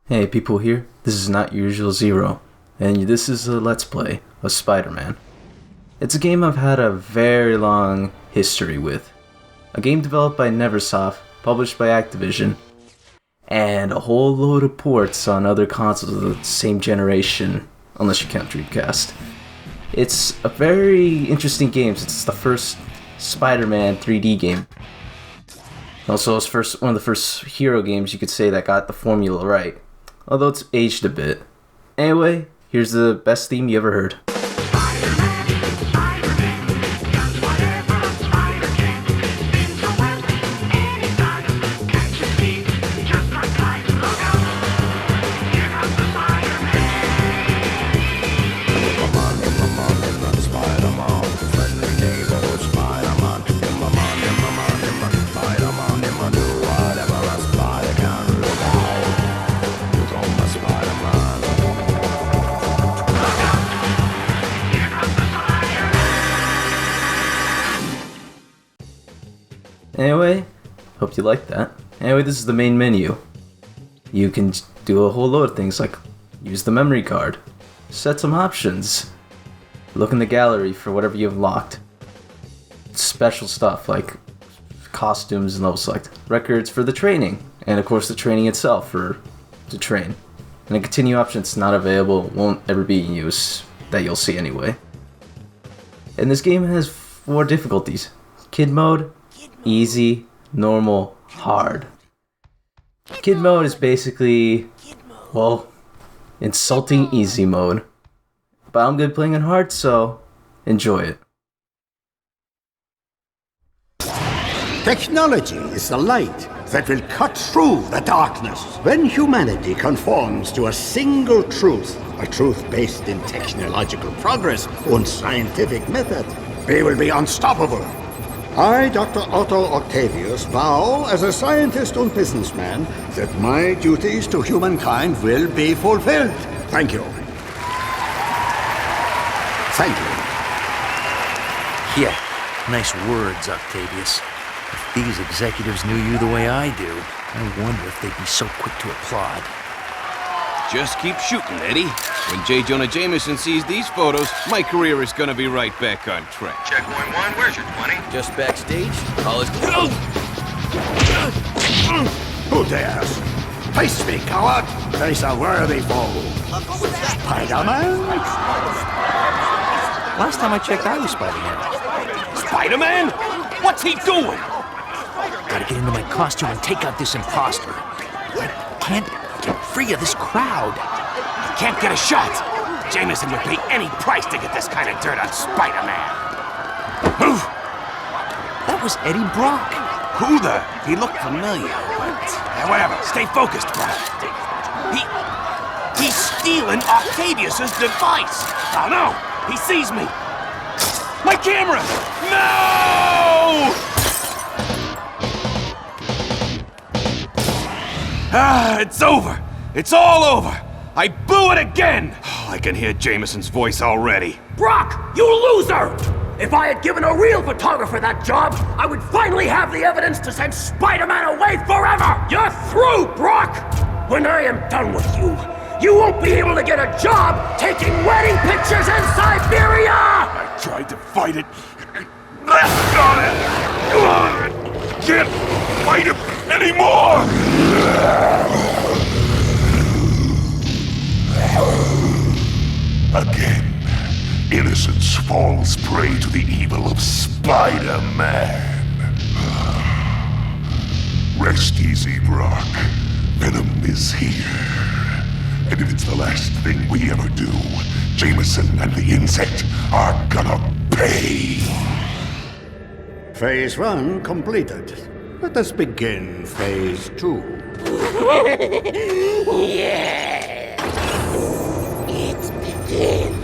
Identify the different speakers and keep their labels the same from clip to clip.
Speaker 1: Hey people here, this is Not Your Usual Zero, and this is a Let's Play of Spider-Man. It's a game I've had a very long history with. A game developed by Neversoft, published by Activision, and a whole load of ports on other consoles of the same generation, unless you count Dreamcast. It's a very interesting game since it's the first Spider-Man 3D game. Also, it's one of the first hero games you could say that got the formula right. Although it's aged a bit. Anyway, here's the best theme you ever heard. Anyway, hope you liked that. Anyway, this is the main menu. You can do a whole load of things like use the memory card, set some options, look in the gallery for whatever you've locked, special stuff like costumes and level select, records for the training, and of course the training itself to train. And a continue option that's not available, won't ever be in use, that you'll see anyway. And this game has 4 difficulties. Kid mode, easy, normal, hard. Kid mode is basically, well, insulting easy mode. But I'm good playing on hard, so enjoy it.
Speaker 2: Technology is the light that will cut through the darkness. When humanity conforms to a single truth, a truth based in technological progress and scientific method, we will be unstoppable. I, Dr. Otto Octavius, vow as a scientist and businessman that my duties to humankind will be fulfilled. Thank you. Thank you.
Speaker 3: Yeah, nice words, Octavius. If these executives knew you the way I do, I wonder if they'd be so quick to applaud.
Speaker 4: Just keep shooting, Eddie. When J. Jonah Jameson sees these photos, my career is gonna be right back on track.
Speaker 5: Checkpoint 1, where's your 20?
Speaker 4: Just backstage, call us...
Speaker 2: Who dares? Face me, coward! Face a worthy foe. Spider-Man?
Speaker 3: Last time I checked, I was Spider-Man.
Speaker 4: Spider-Man? What's he doing?
Speaker 3: Gotta get into my costume and take out this imposter. I can't get free of this crowd.
Speaker 4: Can't get a shot. Jameson would pay any price to get this kind of dirt on Spider-Man. Move!
Speaker 3: That was Eddie Brock.
Speaker 4: Who the? He looked familiar, but... whatever, stay focused, Brock. He's stealing Octavius's device. Oh no, he sees me. My camera! No! It's over. It's all over. I blew it again! I can hear Jameson's voice already.
Speaker 5: Brock, you loser! If I had given a real photographer that job, I would finally have the evidence to send Spider-Man away forever! You're through, Brock! When I am done with you, you won't be able to get a job taking wedding pictures in Siberia!
Speaker 4: I tried to fight it. Got it! Can't fight him anymore!
Speaker 6: Again, innocence falls prey to the evil of Spider-Man. Rest easy, Brock. Venom is here. And if it's the last thing we ever do, Jameson and the insect are gonna pay.
Speaker 2: Phase 1 completed. Let us begin Phase 2.
Speaker 5: Yeah! It's begin.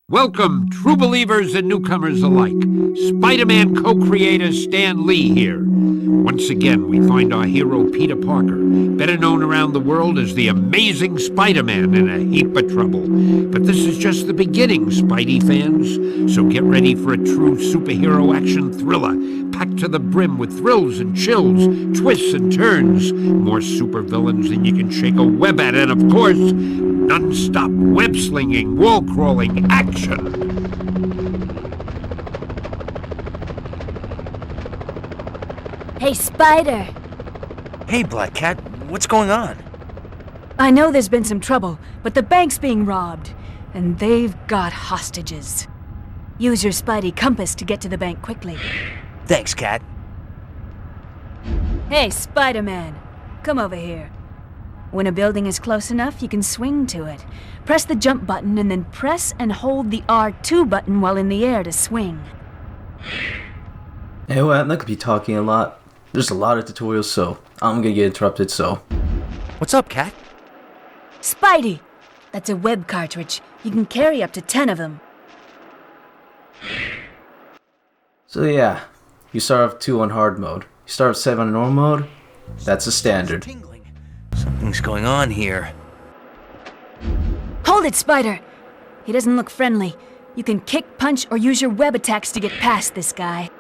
Speaker 7: Welcome, true believers and newcomers alike. Spider-Man co-creator Stan Lee here. Once again, we find our hero Peter Parker, better known around the world as the Amazing Spider-Man, in a heap of trouble. But this is just the beginning, Spidey fans. So get ready for a true superhero action thriller, packed to the brim with thrills and chills, twists and turns, more supervillains than you can shake a web at, and of course, non-stop web-slinging, wall-crawling action.
Speaker 8: Hey, Spider!
Speaker 3: Hey, Black Cat, what's going on?
Speaker 8: I know there's been some trouble, but the bank's being robbed, and they've got hostages. Use your Spidey compass to get to the bank quickly.
Speaker 3: Thanks, Cat.
Speaker 8: Hey, Spider-Man! Come over here. When a building is close enough, you can swing to it. Press the jump button and then press and hold the R2 button while in the air to swing.
Speaker 1: Hey, well, I'm not gonna be talking a lot. There's a lot of tutorials, so I'm gonna get interrupted, so...
Speaker 3: What's up, Cat?
Speaker 8: Spidey! That's a web cartridge. You can carry up to 10 of them.
Speaker 1: So yeah, you start off 2 on hard mode. You start off 7 on normal mode, that's a standard.
Speaker 3: Something's going on here.
Speaker 8: Hold it, Spider! He doesn't look friendly. You can kick, punch, or use your web attacks to get past this guy.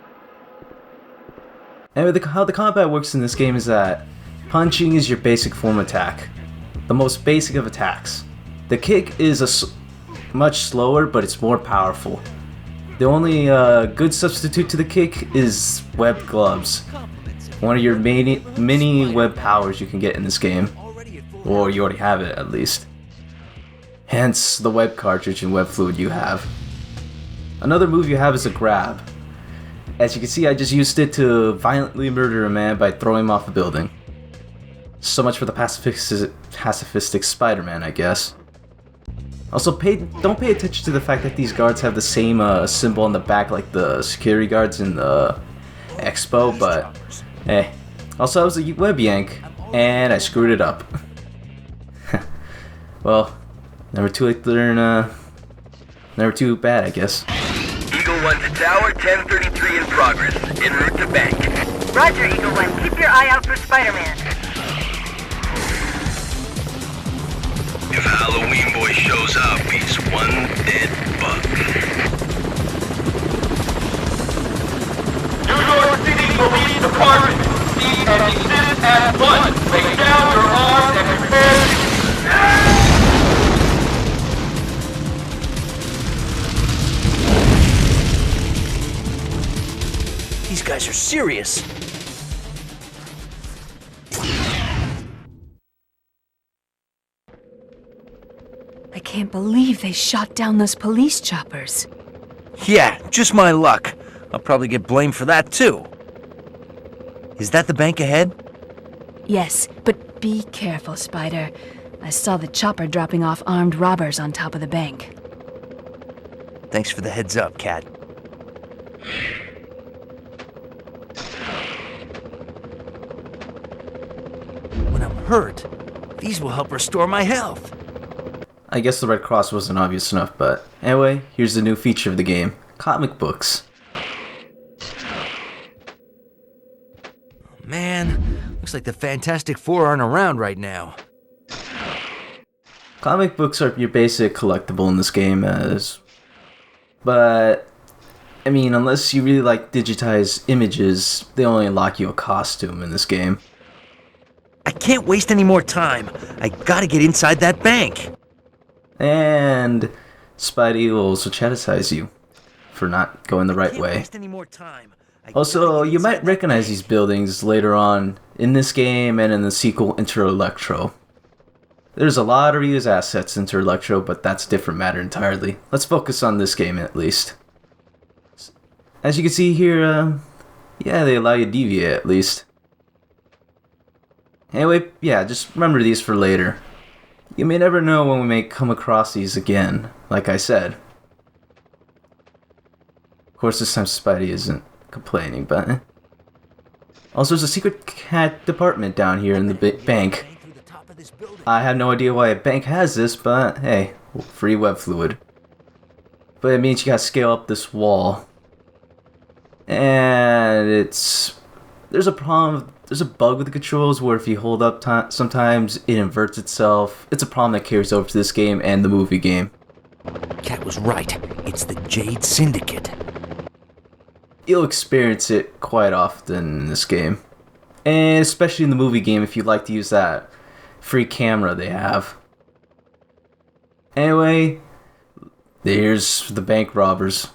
Speaker 1: Anyway, how the combat works in this game is that punching is your basic form attack. The most basic of attacks. The kick is much slower, but it's more powerful. The only good substitute to the kick is web gloves. One of your mini web powers you can get in this game. Or you already have it, at least. Hence the web cartridge and web fluid you have. Another move you have is a grab. As you can see, I just used it to violently murder a man by throwing him off a building. So much for the pacifistic Spider-Man, I guess. Also, don't pay attention to the fact that these guards have the same symbol on the back like the security guards in the Expo, but hey. Also, I was a web yank, and I screwed it up. Well, never too late to learn, never too bad, I guess.
Speaker 9: Eagle 1 to tower, 1033 in progress, en route to bank.
Speaker 10: Roger, Eagle 1. Keep your eye out for Spider-Man.
Speaker 9: If Halloween Boy shows up, he's one dead bug.
Speaker 11: New York City Police Department, cease and desist at once. Lay down your arms and prepare to...
Speaker 3: These guys are serious.
Speaker 8: I can't believe they shot down those police choppers.
Speaker 3: Yeah, just my luck. I'll probably get blamed for that, too. Is that the bank ahead?
Speaker 8: Yes, but be careful, Spider. I saw the chopper dropping off armed robbers on top of the bank.
Speaker 3: Thanks for the heads up, Cat. When I'm hurt, these will help restore my health.
Speaker 1: I guess the Red Cross wasn't obvious enough, but anyway, here's the new feature of the game. Comic books.
Speaker 3: Man, looks like the Fantastic Four aren't around right now.
Speaker 1: Comic books are your basic collectible in this game, but I mean, unless you really like digitized images, they only unlock you a costume in this game.
Speaker 3: I can't waste any more time. I gotta get inside that bank.
Speaker 1: And Spidey will also chastise you for not going the right way. Also, you might recognize these buildings later on in this game and in the sequel Inter Electro. There's a lot of reused assets in Inter Electro, but that's a different matter entirely. Let's focus on this game at least. As you can see here, yeah, they allow you to deviate at least. Anyway, yeah, just remember these for later. You may never know when we may come across these again, like I said. Of course, this time Spidey isn't complaining, but... Also, there's a secret cat department down here in the bank. I have no idea why a bank has this, but hey, free web fluid. but it means you gotta scale up this wall. And there's a problem, there's a bug with the controls where if you hold up sometimes it inverts itself. It's a problem that carries over to this game and the movie game.
Speaker 3: Cat was right. It's the Jade Syndicate.
Speaker 1: You'll experience it quite often in this game. And especially in the movie game if you like to use that free camera they have. Anyway, there's the bank robbers.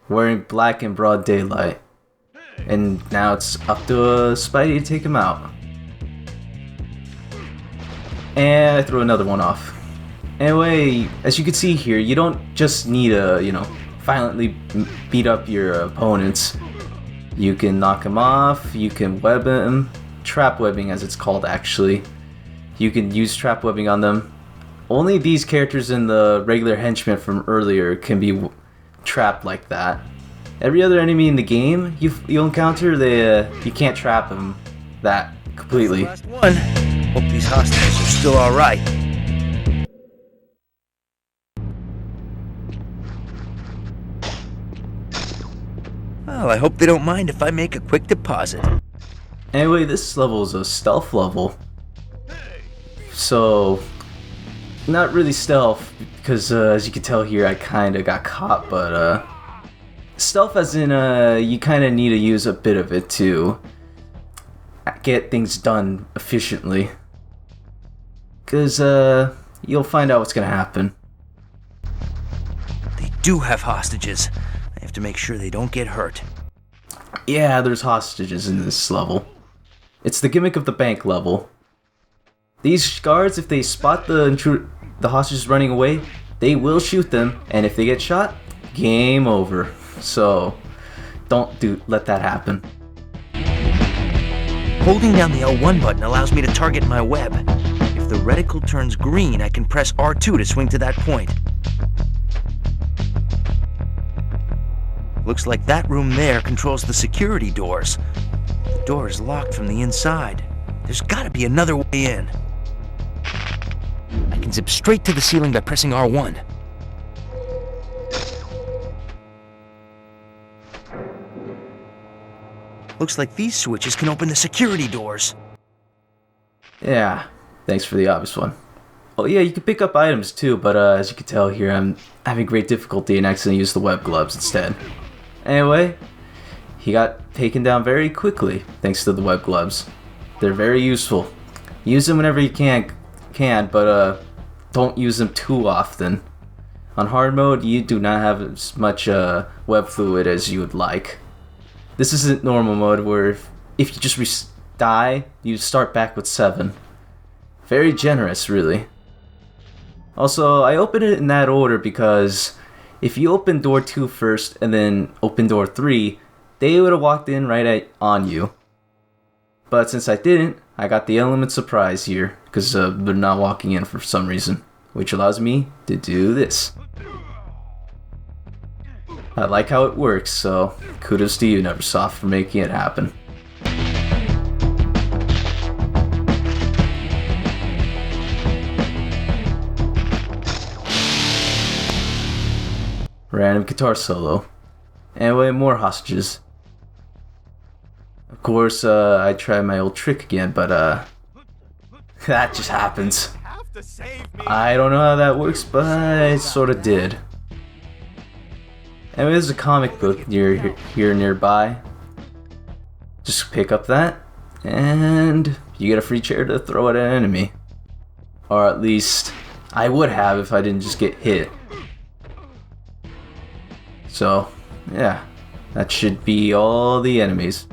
Speaker 1: Wearing black in broad daylight. And now it's up to Spidey to take him out. And I threw another one off. Anyway, as you can see here, you don't just need to, violently beat up your opponents. You can knock them off, you can web them. Trap webbing as it's called actually. You can use trap webbing on them. Only these characters in the regular henchmen from earlier can be trapped like that. Every other enemy in the game you'll encounter, you can't trap them that completely.
Speaker 3: Last one. Hope these hostages are still all right. Well, I hope they don't mind if I make a quick deposit.
Speaker 1: Anyway, this level is a stealth level. So, not really stealth, because as you can tell here, I kinda got caught, but stealth as in, you kinda need to use a bit of it to get things done efficiently. Because, you'll find out what's gonna happen.
Speaker 3: They do have hostages. I have to make sure they don't get hurt.
Speaker 1: Yeah, there's hostages in this level. It's the gimmick of the bank level. These guards, if they spot the hostages running away, they will shoot them, and if they get shot, game over. So, don't let that happen.
Speaker 3: Holding down the L1 button allows me to target my web. If the reticle turns green, I can press R2 to swing to that point. Looks like that room there controls the security doors. The door is locked from the inside. There's gotta be another way in. I can zip straight to the ceiling by pressing R1. Looks like these switches can open the security doors.
Speaker 1: Yeah, thanks for the obvious one. Oh yeah, you can pick up items too, but as you can tell here, I'm having great difficulty and accidentally used the web gloves instead. Anyway, he got taken down very quickly thanks to the web gloves. They're very useful. Use them whenever you can, but don't use them too often. On hard mode, you do not have as much web fluid as you would like. This isn't normal mode where if you just die, you start back with 7. Very generous, really. Also, I opened it in that order because if you open door 2 first and then open door 3, they would have walked in right on you. But since I didn't, I got the element surprise here because they're not walking in for some reason, which allows me to do this. I like how it works, so kudos to you, Neversoft, for making it happen. Random guitar solo. Anyway, more hostages. Of course, I tried my old trick again, but that just happens. I don't know how that works, but I sort of did. Anyway, there's a comic book here nearby. Just pick up that, and you get a free chair to throw at an enemy. Or at least, I would have if I didn't just get hit. So, yeah, that should be all the enemies.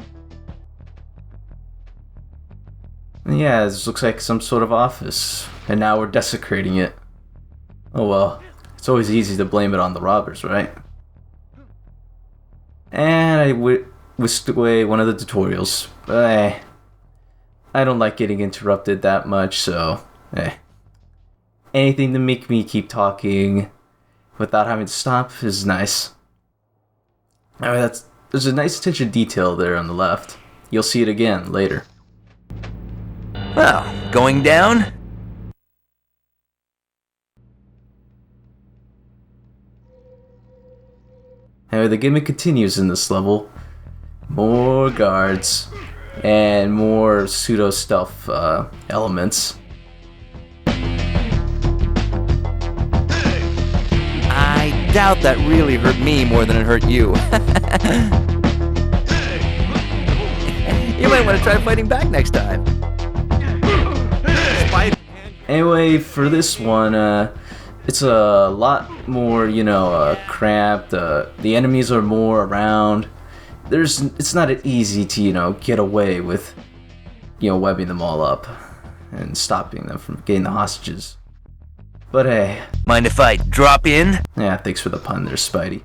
Speaker 1: And yeah, this looks like some sort of office, and now we're desecrating it. Oh well, it's always easy to blame it on the robbers, right? And I whisked away one of the tutorials, but I don't like getting interrupted that much, so anything to make me keep talking without having to stop is nice. Alright, there's a nice attention to detail there on the left. You'll see it again later.
Speaker 3: Well, going down?
Speaker 1: Anyway, the gimmick continues in this level. More guards and more pseudo-stealth elements.
Speaker 3: I doubt that really hurt me more than it hurt you. You might want to try fighting back next time.
Speaker 1: Anyway, for this one, it's a lot more, cramped. The enemies are more around. It's not easy to, get away with, webbing them all up and stopping them from getting the hostages. But hey.
Speaker 3: Mind if I drop in?
Speaker 1: Yeah, thanks for the pun there, Spidey.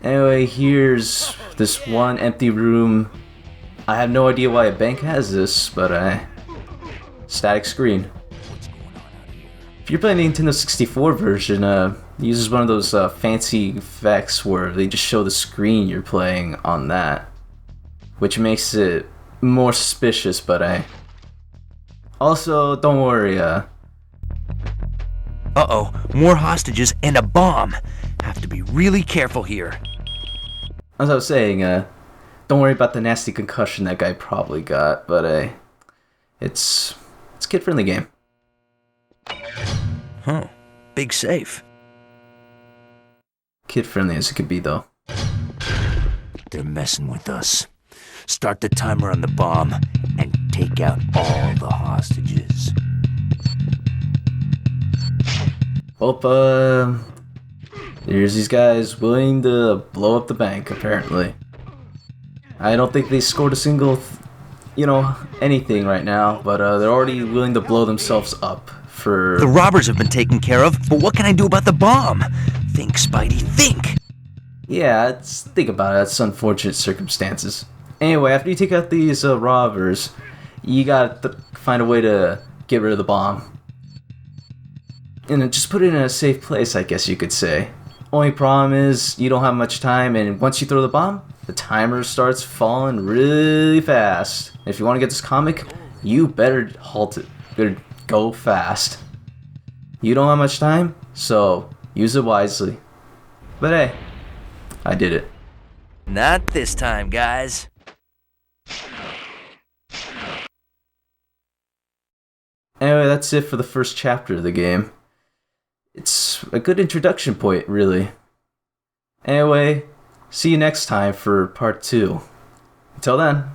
Speaker 1: Anyway, here's this one empty room. I have no idea why a bank has this, but static screen. If you're playing the Nintendo 64 version, it uses one of those fancy effects where they just show the screen you're playing on that, which makes it more suspicious, but also, don't worry,
Speaker 3: Uh-oh, more hostages and a bomb. Have to be really careful here.
Speaker 1: As I was saying, don't worry about the nasty concussion that guy probably got, but it's a kid-friendly game.
Speaker 3: Huh. Big safe.
Speaker 1: Kid-friendly as it could be, though.
Speaker 3: They're messing with us. Start the timer on the bomb and take out all the hostages.
Speaker 1: Well, there's these guys willing to blow up the bank, apparently. I don't think they scored a single, anything right now, but they're already willing to blow themselves up for...
Speaker 3: The robbers have been taken care of, but what can I do about the bomb? Think, Spidey, think!
Speaker 1: Yeah, think about it. That's unfortunate circumstances. Anyway, after you take out these robbers, you gotta find a way to get rid of the bomb. And then just put it in a safe place, I guess you could say. Only problem is, you don't have much time, and once you throw the bomb, the timer starts falling really fast. If you want to get this comic, you better halt it. Better go fast. You don't have much time, so use it wisely. But hey, I did it.
Speaker 3: Not this time, guys.
Speaker 1: Anyway, that's it for the first chapter of the game. It's a good introduction point, really. Anyway, see you next time for part 2. Until then.